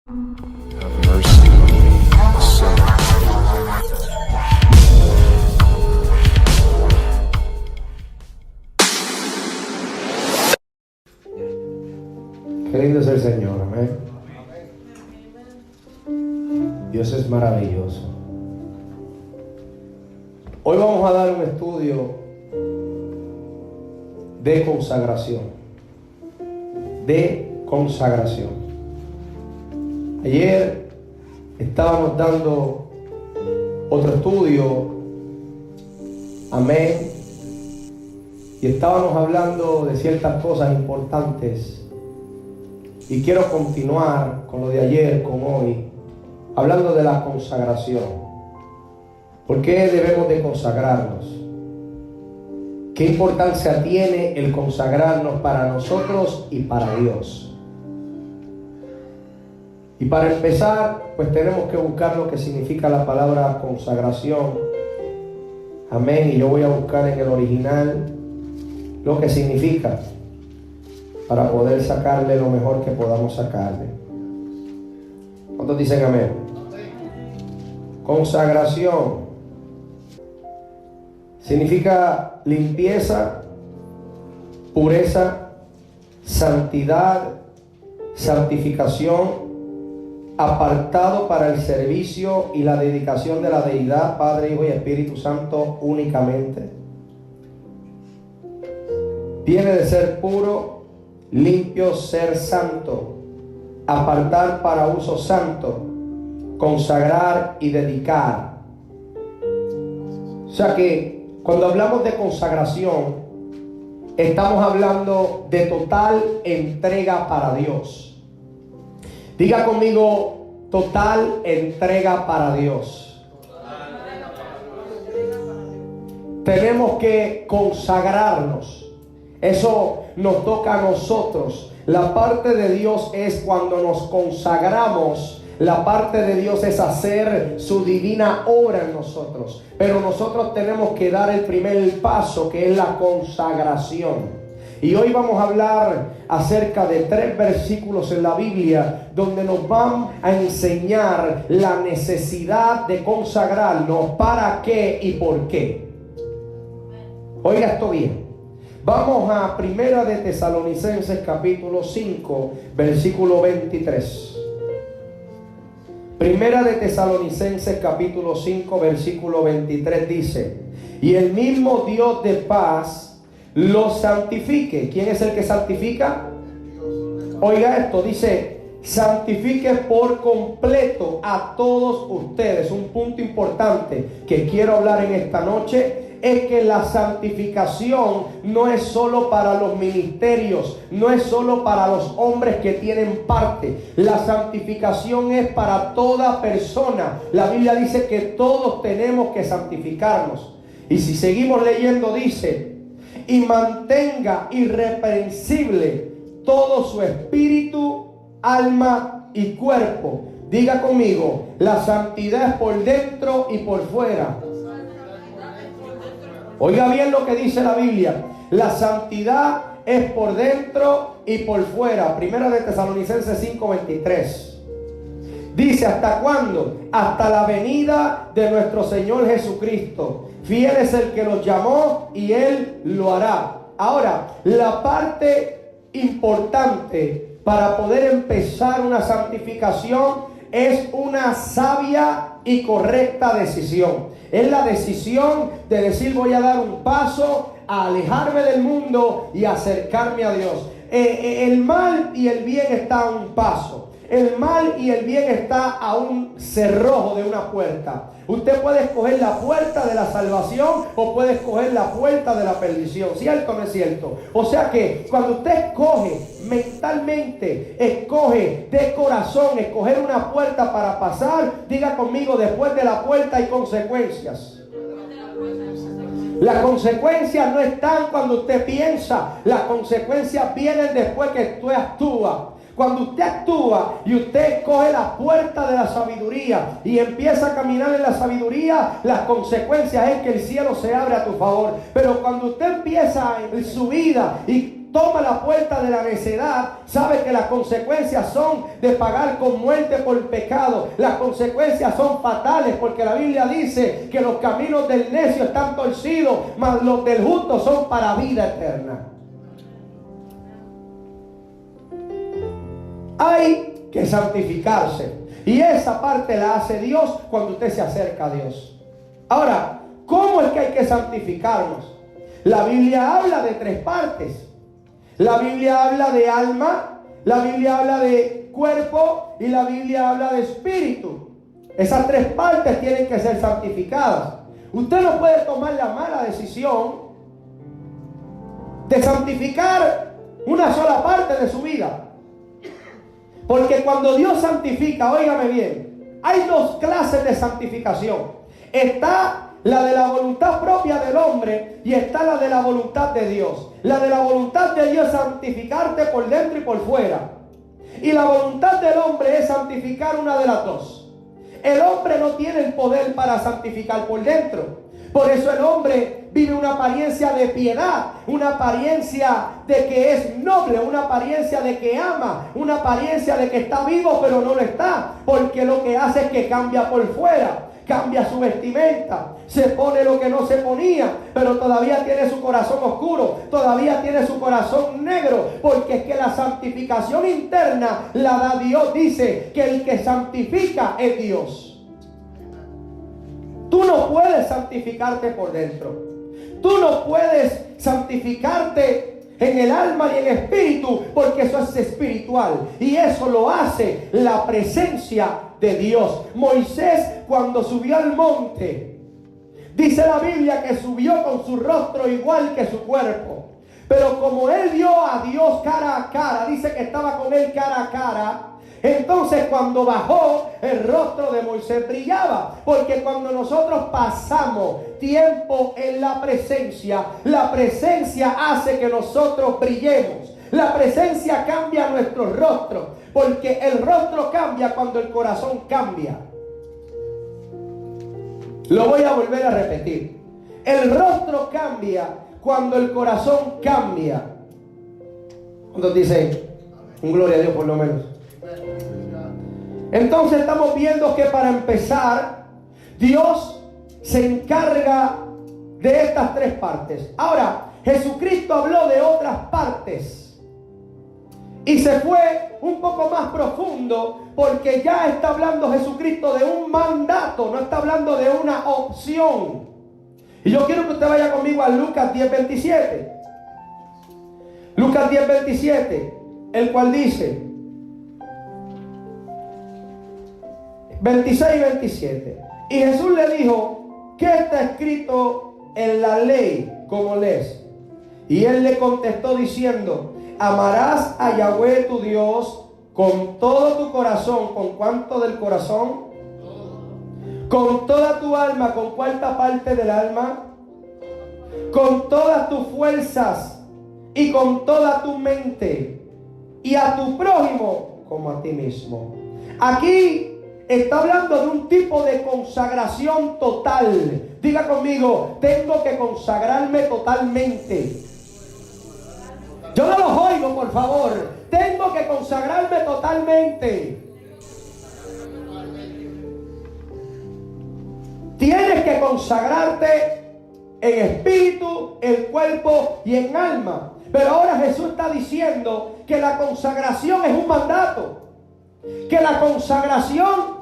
Have mercy on me, a sinner. Qué lindo es el Señor, amén. Dios es maravilloso. Hoy vamos a dar un estudio de consagración. De consagración. Ayer estábamos dando otro estudio, amén, y estábamos hablando de ciertas cosas importantes. Y quiero continuar con lo de ayer, con hoy, hablando de la consagración. ¿Por qué debemos de consagrarnos? ¿Qué importancia tiene el consagrarnos para nosotros y para Dios? Y para empezar, pues tenemos que buscar lo que significa la palabra consagración. Amén. Y yo voy a buscar en el original lo que significa, para poder sacarle lo mejor que podamos sacarle. ¿Cuántos dicen amén? Consagración significa limpieza, pureza, santidad, santificación, apartado para el servicio y la dedicación de la deidad, Padre, Hijo y Espíritu Santo únicamente. Tiene de ser puro, limpio, ser santo, apartar para uso santo, consagrar y dedicar. O sea que cuando hablamos de consagración, estamos hablando de total entrega para Dios. Diga conmigo, total entrega para Dios. Tenemos que consagrarnos. Eso nos toca a nosotros. La parte de Dios es cuando nos consagramos. La parte de Dios es hacer su divina obra en nosotros. Pero nosotros tenemos que dar el primer paso, que es la consagración. Y hoy vamos a hablar acerca de 3 versículos en la Biblia donde nos van a enseñar la necesidad de consagrarnos, para qué y por qué. Oiga esto bien. Vamos a Primera de Tesalonicenses capítulo 5, versículo 23. Primera de Tesalonicenses capítulo 5, versículo 23 dice: y el mismo Dios de paz los santifique. ¿Quién es el que santifica? Oiga esto, dice: santifique por completo a todos ustedes. Un punto importante que quiero hablar en esta noche es que la santificación no es solo para los ministerios, no es solo para los hombres que tienen parte. La santificación es para toda persona. La Biblia dice que todos tenemos que santificarnos. Y si seguimos leyendo dice: y mantenga irreprensible todo su espíritu, alma y cuerpo. Diga conmigo, la santidad es por dentro y por fuera. Oiga bien lo que dice la Biblia. La santidad es por dentro y por fuera. Primera de Tesalonicenses 5:23. Dice: ¿hasta cuándo? Hasta la venida de nuestro Señor Jesucristo. Fiel es el que los llamó y Él lo hará. Ahora, la parte importante para poder empezar una santificación es una sabia y correcta decisión. Es la decisión de decir: voy a dar un paso a alejarme del mundo y acercarme a Dios. El mal y el bien está a un paso. El mal y el bien está a un cerrojo de una puerta. Usted puede escoger la puerta de la salvación o puede escoger la puerta de la perdición. ¿Cierto o no es cierto? O sea que cuando usted escoge mentalmente, escoge de corazón, escoger una puerta para pasar, diga conmigo: después de la puerta hay consecuencias. Las consecuencias no están cuando usted piensa. Las consecuencias vienen después que usted actúa. Cuando usted actúa y usted coge la puerta de la sabiduría y empieza a caminar en la sabiduría, las consecuencias es que el cielo se abre a tu favor. Pero cuando usted empieza en su vida y toma la puerta de la necedad, sabe que las consecuencias son de pagar con muerte por pecado. Las consecuencias son fatales, porque la Biblia dice que los caminos del necio están torcidos, mas los del justo son para vida eterna. Hay que santificarse, y esa parte la hace Dios cuando usted se acerca a Dios. Ahora, ¿cómo es que hay que santificarnos? La Biblia habla de tres partes. La Biblia habla de alma, la Biblia habla de cuerpo y la Biblia habla de espíritu. Esas tres partes tienen que ser santificadas. Usted no puede tomar la mala decisión de santificar una sola parte de su vida. Porque cuando Dios santifica, óigame bien, hay dos clases de santificación. Está la de la voluntad propia del hombre y está la de la voluntad de Dios. La de la voluntad de Dios es santificarte por dentro y por fuera. Y la voluntad del hombre es santificar una de las dos. El hombre no tiene el poder para santificar por dentro. Por eso el hombre vive una apariencia de piedad, una apariencia de que es noble, una apariencia de que ama, una apariencia de que está vivo pero no lo está, porque lo que hace es que cambia por fuera. Cambia su vestimenta, se pone lo que no se ponía, pero todavía tiene su corazón oscuro, todavía tiene su corazón negro, porque es que la santificación interna la da Dios. Dice que el que santifica es Dios. Tú no puedes santificarte por dentro, tú no puedes santificarte en el alma y en el espíritu, porque eso es espiritual y eso lo hace la presencia de Dios. Moisés, cuando subió al monte, dice la Biblia que subió con su rostro igual que su cuerpo, pero como él vio a Dios cara a cara, dice que estaba con él cara a cara. Entonces cuando bajó, el rostro de Moisés brillaba, porque cuando nosotros pasamos tiempo en la presencia hace que nosotros brillemos. La presencia cambia nuestro rostro, porque el rostro cambia cuando el corazón cambia. Lo voy a volver a repetir. El rostro cambia cuando el corazón cambia. ¿Cuántos dicen un gloria a Dios por lo menos? Entonces estamos viendo que para empezar, Dios se encarga de estas tres partes. Ahora, Jesucristo habló de otras partes y se fue un poco más profundo, porque ya está hablando Jesucristo de un mandato, no está hablando de una opción. Y yo quiero que usted vaya conmigo a Lucas 10:27. Lucas 10:27, el cual dice 26 y 27. Y Jesús le dijo: ¿qué está escrito en la ley? ¿Cómo lees? Y él le contestó diciendo: amarás a Yahweh tu Dios con todo tu corazón. ¿Con cuánto del corazón? Con toda tu alma. ¿Con cuánta parte del alma? Con todas tus fuerzas y con toda tu mente, y a tu prójimo como a ti mismo. Aquí está hablando de un tipo de consagración total. Diga conmigo: tengo que consagrarme totalmente. Yo no los oigo, por favor. Tengo que consagrarme totalmente. Tienes que consagrarte en espíritu, en cuerpo y en alma. Pero ahora Jesús está diciendo que la consagración es un mandato, que la consagración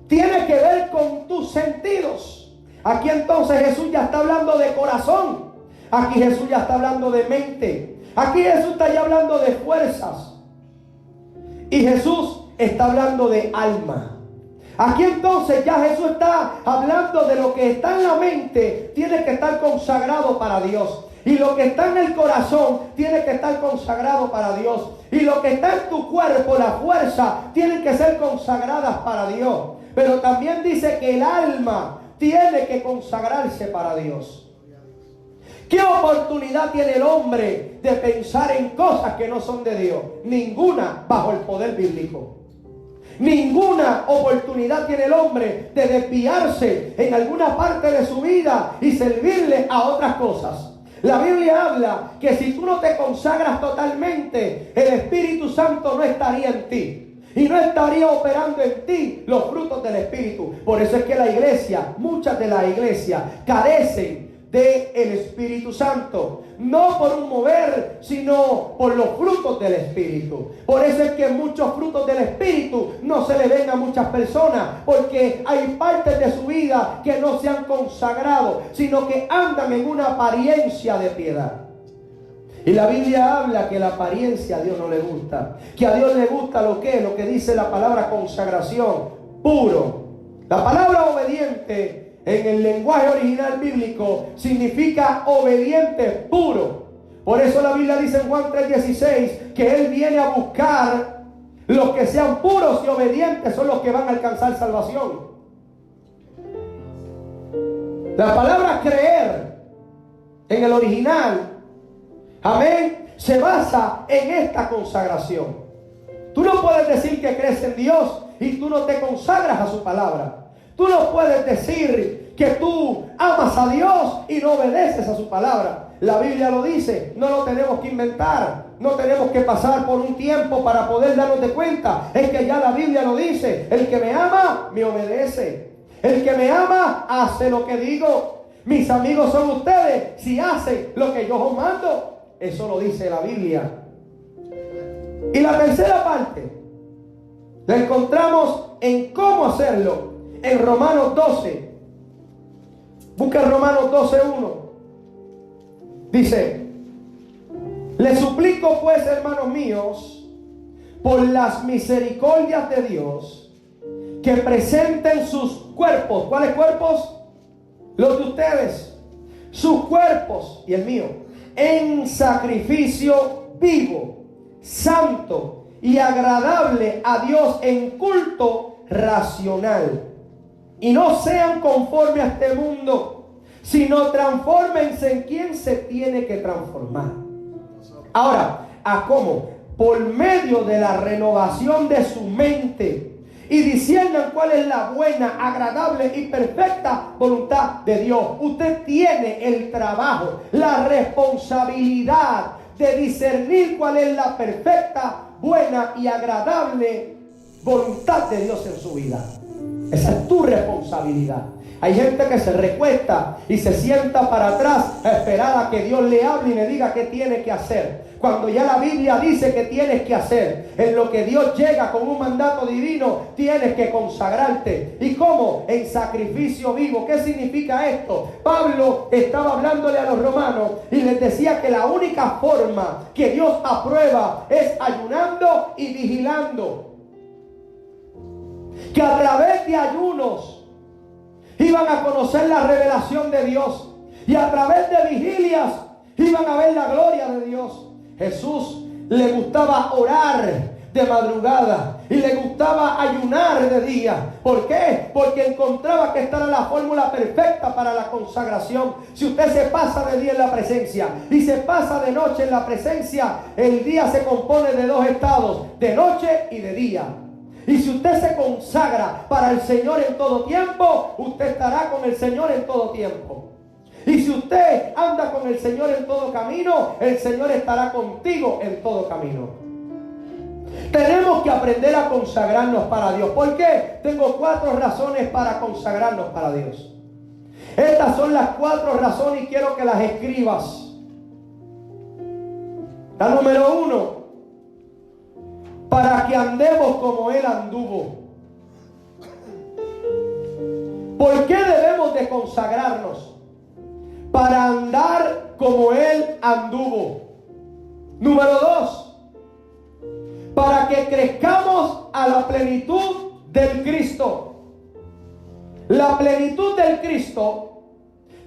tiene que ver con tus sentidos. Aquí entonces Jesús ya está hablando de corazón. Aquí Jesús ya está hablando de mente. Aquí Jesús está ya hablando de fuerzas. Y Jesús está hablando de alma. Aquí entonces ya Jesús está hablando de lo que está en la mente. Tiene que estar consagrado para Dios. Y lo que está en el corazón tiene que estar consagrado para Dios. Y lo que está en tu cuerpo, la fuerza, tienen que ser consagradas para Dios. Pero también dice que el alma tiene que consagrarse para Dios. ¿Qué oportunidad tiene el hombre de pensar en cosas que no son de Dios? Ninguna bajo el poder bíblico. Ninguna oportunidad tiene el hombre de desviarse en alguna parte de su vida y servirle a otras cosas. La Biblia habla que si tú no te consagras totalmente, el Espíritu Santo no estaría en ti y no estaría operando en ti los frutos del Espíritu. Por eso es que la iglesia, muchas de las iglesias carecen del Espíritu Santo, no por un mover, sino por los frutos del Espíritu. Por eso es que muchos frutos del Espíritu no se le ven a muchas personas, porque hay partes de su vida que no se han consagrado, sino que andan en una apariencia de piedad. Y la Biblia habla que la apariencia a Dios no le gusta, que a Dios le gusta lo que dice la palabra consagración, puro. La palabra obediente en el lenguaje original bíblico significa obediente puro. Por eso la Biblia dice en Juan 3:16 que Él viene a buscar los que sean puros y obedientes, son los que van a alcanzar salvación. La palabra creer en el original, amén, se basa en esta consagración. Tú no puedes decir que crees en Dios y tú no te consagras a su palabra. Tú no puedes decir que tú amas a Dios y no obedeces a su palabra. La Biblia lo dice, no lo tenemos que inventar, no tenemos que pasar por un tiempo para poder darnos de cuenta. Es que ya la Biblia lo dice, el que me ama, me obedece. El que me ama, hace lo que digo. Mis amigos son ustedes si hacen lo que yo os mando. Eso lo dice la Biblia. Y la tercera parte la encontramos en cómo hacerlo en Romanos 12. Busca Romanos 12:1. Dice: les suplico pues, hermanos míos, por las misericordias de Dios, que presenten sus cuerpos. ¿Cuáles cuerpos? Los de ustedes. Sus cuerpos y el mío en sacrificio vivo, santo y agradable a Dios, en culto racional. Y no sean conformes a este mundo, sino transfórmense en quien se tiene que transformar. Ahora, ¿a cómo? Por medio de la renovación de su mente, y disciernan cuál es la buena, agradable y perfecta voluntad de Dios. Usted tiene el trabajo, la responsabilidad de discernir cuál es la perfecta, buena y agradable voluntad de Dios en su vida. Esa es tu responsabilidad. Hay gente que se recuesta y se sienta para atrás a esperar a que Dios le hable y le diga qué tiene que hacer, cuando ya la Biblia dice que tienes que hacer. En lo que Dios llega con un mandato divino, tienes que consagrarte. ¿Y cómo? En sacrificio vivo. ¿Qué significa esto? Pablo estaba hablándole a los romanos y les decía que la única forma que Dios aprueba es ayunando y vigilando. Que a través de ayunos iban a conocer la revelación de Dios, y a través de vigilias iban a ver la gloria de Dios. Jesús le gustaba orar de madrugada y le gustaba ayunar de día. ¿Por qué? Porque encontraba que esta era la fórmula perfecta para la consagración. Si usted se pasa de día en la presencia y se pasa de noche en la presencia, el día se compone de dos estados, de noche y de día. Y si usted se consagra para el Señor en todo tiempo, usted estará con el Señor en todo tiempo. Y si usted anda con el Señor en todo camino, el Señor estará contigo en todo camino. Tenemos que aprender a consagrarnos para Dios. ¿Por qué? Tengo 4 razones para consagrarnos para Dios. Estas son las 4 razones y quiero que las escribas. La número 1. Para que andemos como Él anduvo. ¿Por qué debemos de consagrarnos? Para andar como Él anduvo. Número 2. Para que crezcamos a la plenitud del Cristo. La plenitud del Cristo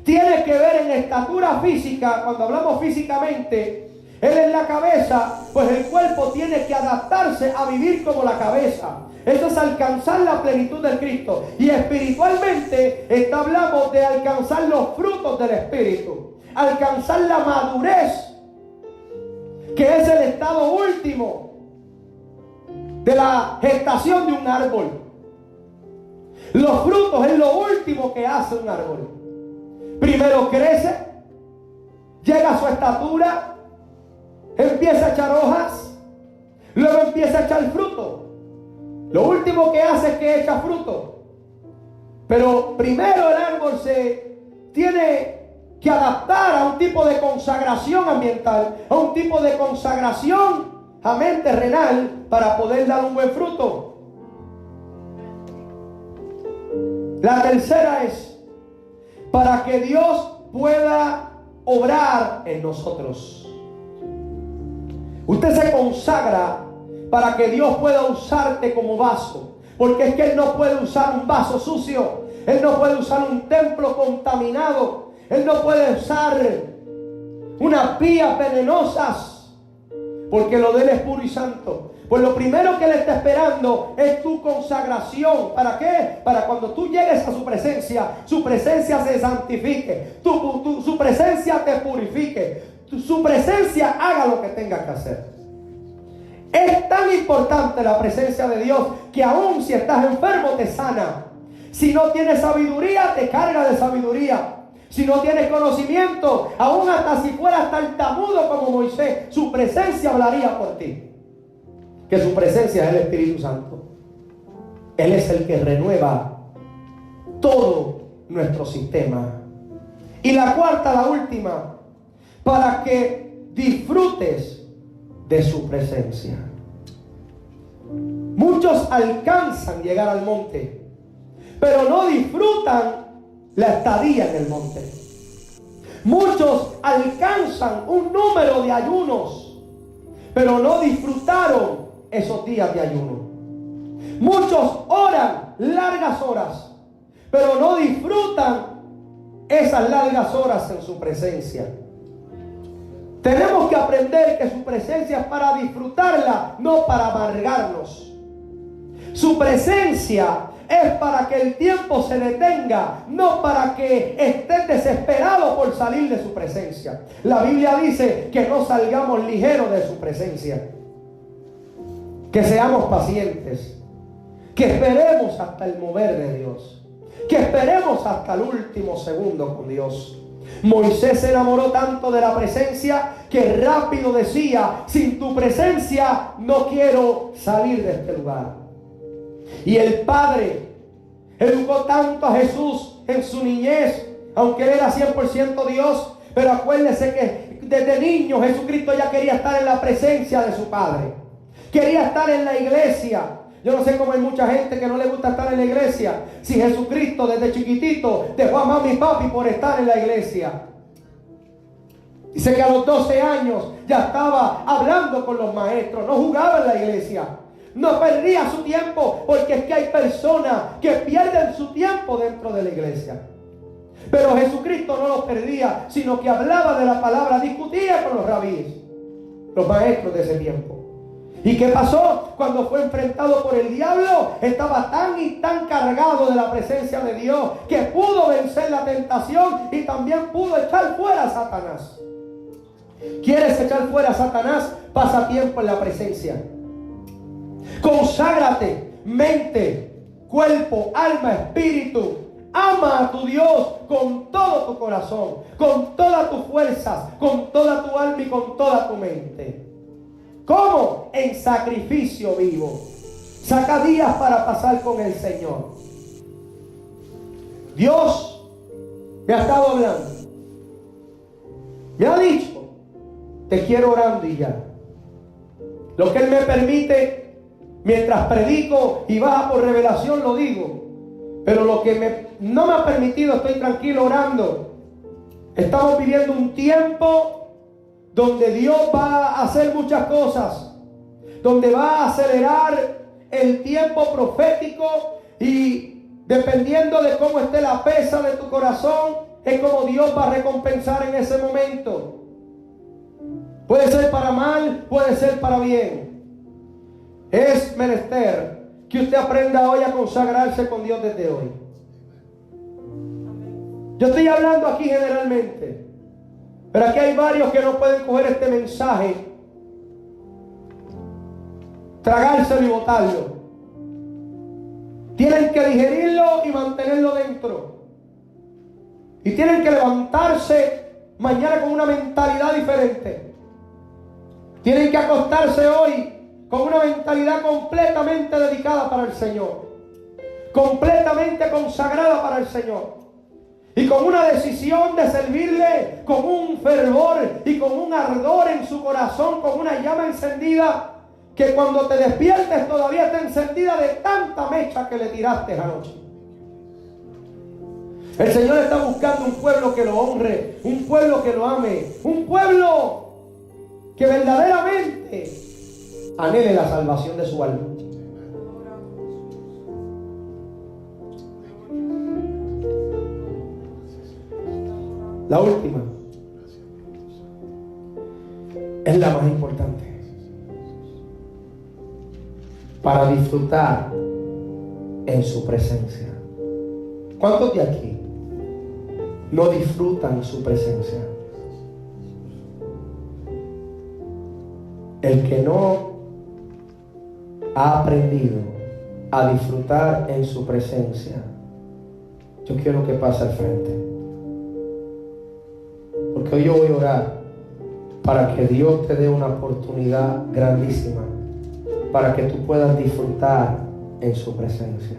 tiene que ver en estatura física. Cuando hablamos físicamente, Él es la cabeza, pues el cuerpo tiene que adaptarse a vivir como la cabeza. Eso es alcanzar la plenitud del Cristo. Y espiritualmente hablamos de alcanzar los frutos del Espíritu, alcanzar la madurez, que es el estado último de la gestación de un árbol. Los frutos es lo último que hace un árbol. Primero crece, llega a su estatura, empieza a echar hojas, luego empieza a echar fruto. Lo último que hace es que echa fruto. Pero primero el árbol se tiene que adaptar a un tipo de consagración ambiental, a un tipo de consagración, amén, terrenal, para poder dar un buen fruto. La tercera es para que Dios pueda obrar en nosotros. Usted se consagra para que Dios pueda usarte como vaso, porque es que Él no puede usar un vaso sucio, Él no puede usar un templo contaminado, Él no puede usar unas vías venenosas, porque lo de Él es puro y santo. Pues lo primero que Él está esperando es tu consagración. ¿Para qué? Para cuando tú llegues a su presencia se santifique, su presencia te purifique, su presencia haga lo que tenga que hacer. Es tan importante la presencia de Dios que aún si estás enfermo te sana. Si no tienes sabiduría, te carga de sabiduría. Si no tienes conocimiento, aún hasta si fueras tartamudo como Moisés, su presencia hablaría por ti. Que su presencia es el Espíritu Santo. Él es el que renueva todo nuestro sistema. Y la cuarta, la última, para que disfrutes de su presencia. Muchos alcanzan llegar al monte, pero no disfrutan la estadía en el monte. Muchos alcanzan un número de ayunos, pero no disfrutaron esos días de ayuno. Muchos oran largas horas, pero no disfrutan esas largas horas en su presencia. Tenemos que aprender que su presencia es para disfrutarla, no para amargarnos. Su presencia es para que el tiempo se detenga, no para que estés desesperado por salir de su presencia. La Biblia dice que no salgamos ligeros de su presencia, que seamos pacientes, que esperemos hasta el mover de Dios, que esperemos hasta el último segundo con Dios. Moisés se enamoró tanto de la presencia que rápido decía: sin tu presencia no quiero salir de este lugar. Y el Padre educó tanto a Jesús en su niñez, aunque Él era 100% Dios. Pero acuérdese que desde niño Jesucristo ya quería estar en la presencia de su Padre, quería estar en la iglesia. Yo no sé cómo hay mucha gente que no le gusta estar en la iglesia, si Jesucristo desde chiquitito dejó a mami y papi por estar en la iglesia. Dice que a los 12 años ya estaba hablando con los maestros, no jugaba en la iglesia, no perdía su tiempo, porque es que hay personas que pierden su tiempo dentro de la iglesia. Pero Jesucristo no lo perdía, sino que hablaba de la palabra, discutía con los rabíes, los maestros de ese tiempo. ¿Y qué pasó? Cuando fue enfrentado por el diablo, estaba tan y tan cargado de la presencia de Dios que pudo vencer la tentación y también pudo echar fuera a Satanás. ¿Quieres echar fuera a Satanás? Pasa tiempo en la presencia. Conságrate, mente, cuerpo, alma, espíritu. Ama a tu Dios con todo tu corazón, con todas tus fuerzas, con toda tu alma y con toda tu mente. ¿Cómo? En sacrificio vivo. Saca días para pasar con el Señor. Dios me ha estado hablando. Me ha dicho: te quiero orando y ya. Lo que Él me permite, mientras predico y baja por revelación, lo digo. Pero lo que no me ha permitido, estoy tranquilo orando. Estamos viviendo un tiempo donde Dios va a hacer muchas cosas, donde va a acelerar el tiempo profético, y dependiendo de cómo esté la pesa de tu corazón, es como Dios va a recompensar en ese momento. Puede ser para mal, puede ser para bien. Es menester que usted aprenda hoy a consagrarse con Dios desde hoy. Yo estoy hablando aquí generalmente, pero aquí hay varios que no pueden coger este mensaje, tragárselo y botarlo. Tienen que digerirlo y mantenerlo dentro. Y tienen que levantarse mañana con una mentalidad diferente. Tienen que acostarse hoy con una mentalidad completamente dedicada para el Señor, completamente consagrada para el Señor, y con una decisión de servirle con un fervor y con un ardor en su corazón, con una llama encendida, que cuando te despiertes todavía está encendida de tanta mecha que le tiraste anoche. El Señor está buscando un pueblo que lo honre, un pueblo que lo ame, un pueblo que verdaderamente anhele la salvación de su alma. La última es la más importante. Para disfrutar en su presencia. ¿Cuántos de aquí no disfrutan su presencia? El que no ha aprendido a disfrutar en su presencia, yo quiero que pase al frente. Porque hoy yo voy a orar para que Dios te dé una oportunidad grandísima para que tú puedas disfrutar en su presencia.